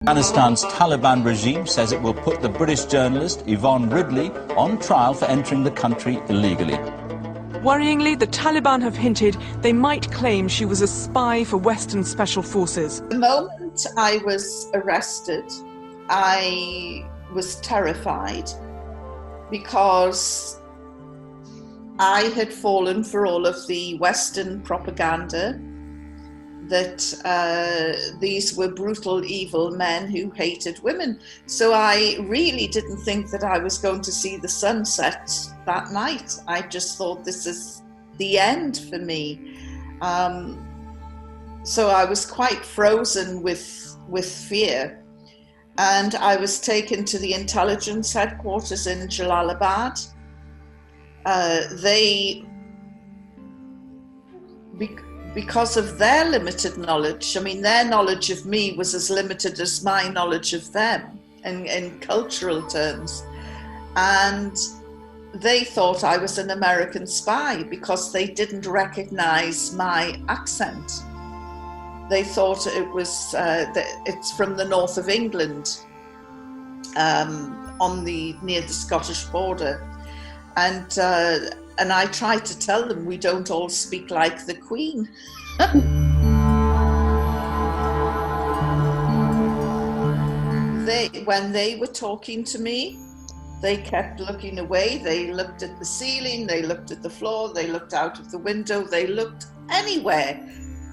Afghanistan's Taliban regime says it will put the British journalist Yvonne Ridley on trial for entering the country illegally. Worryingly, the Taliban have hinted they might claim she was a spy for Western special forces. The moment I was arrested, I was terrified because I had fallen for all of the Western propaganda that these were brutal, evil men who hated women. So I really didn't think that I was going to see the sunset that night. I just thought this is the end for me. So I was quite frozen with fear. And I was taken to the intelligence headquarters in Jalalabad. Because of their limited knowledge, I mean, their knowledge of me was as limited as my knowledge of them in cultural terms. And they thought I was an American spy because they didn't recognize my accent. They thought it was it's from the north of England, near the Scottish border. And I tried to tell them we don't all speak like the Queen. When they were talking to me, they kept looking away. They looked at the ceiling, they looked at the floor, they looked out of the window, they looked anywhere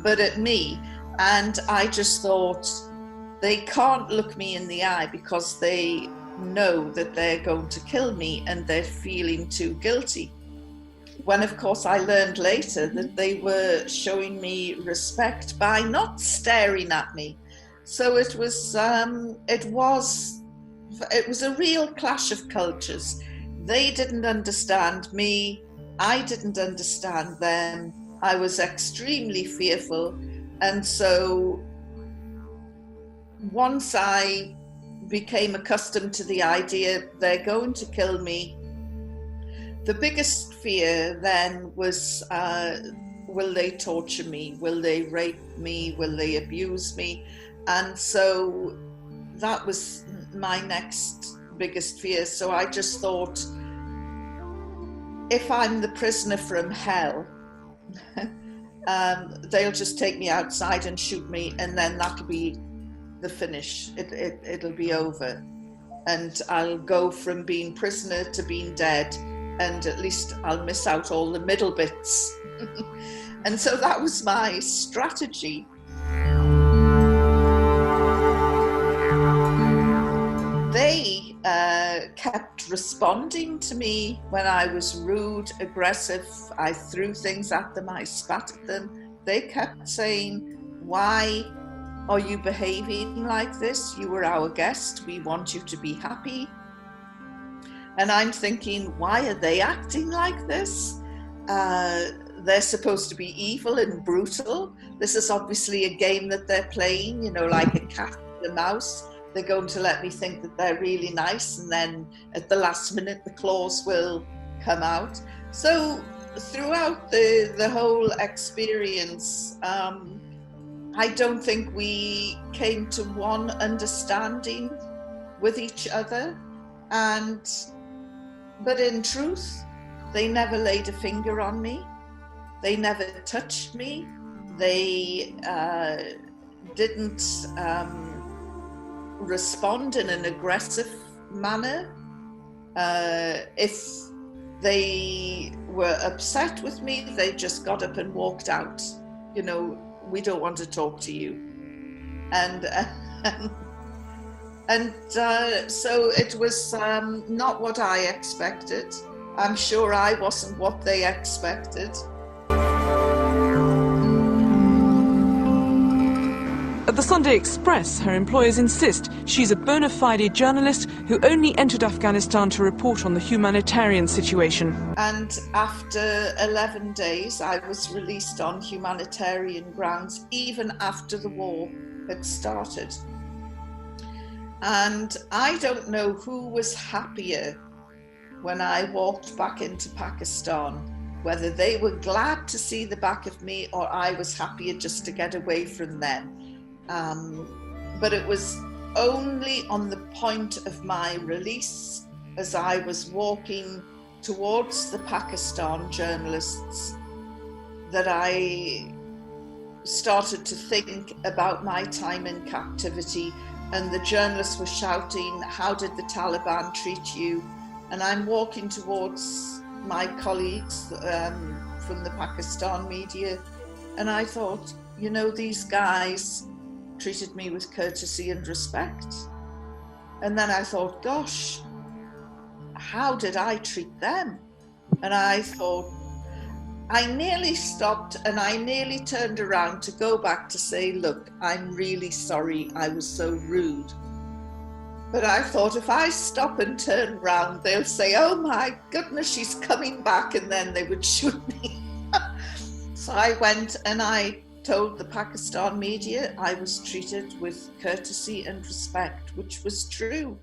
but at me. And I just thought, they can't look me in the eye because they know that they're going to kill me and they're feeling too guilty. When, of course, I learned later that they were showing me respect by not staring at me. So it was a real clash of cultures. They didn't understand me. I didn't understand them. I was extremely fearful. And so once I became accustomed to the idea they're going to kill me, the biggest fear then was, will they torture me? Will they rape me? Will they abuse me? And so that was my next biggest fear. So I just thought, if I'm the prisoner from hell, they'll just take me outside and shoot me, and then that'll be the finish. It'll be over. And I'll go from being prisoner to being dead, and at least I'll miss out all the middle bits. And so that was my strategy. They kept responding to me when I was rude, aggressive. I threw things at them, I spat at them. They kept saying, "Why are you behaving like this? You were our guest, we want you to be happy." And I'm thinking, why are they acting like this? They're supposed to be evil and brutal. This is obviously a game that they're playing, you know, like a cat and a mouse. They're going to let me think that they're really nice, and then at the last minute the claws will come out. So throughout the whole experience, I don't think we came to one understanding with each other. But in truth, they never laid a finger on me. They never touched me. They didn't respond in an aggressive manner. If they were upset with me, they just got up and walked out. You know, we don't want to talk to you. So it was not what I expected. I'm sure I wasn't what they expected. At the Sunday Express, her employers insist she's a bona fide journalist who only entered Afghanistan to report on the humanitarian situation. And after 11 days, I was released on humanitarian grounds, even after the war had started. And I don't know who was happier when I walked back into Pakistan, whether they were glad to see the back of me or I was happier just to get away from them. But it was only on the point of my release, as I was walking towards the Pakistan journalists, that I started to think about my time in captivity, and the journalists were shouting, "How did the Taliban treat you?" And I'm walking towards my colleagues from the Pakistan media, and I thought, you know, these guys treated me with courtesy and respect. And then I thought, gosh, how did I treat them? And I thought, I nearly stopped and I nearly turned around to go back to say, look, I'm really sorry I was so rude. But I thought, if I stop and turn around, they'll say, oh my goodness, she's coming back, and then they would shoot me. So I went and I told the Pakistan media I was treated with courtesy and respect, which was true.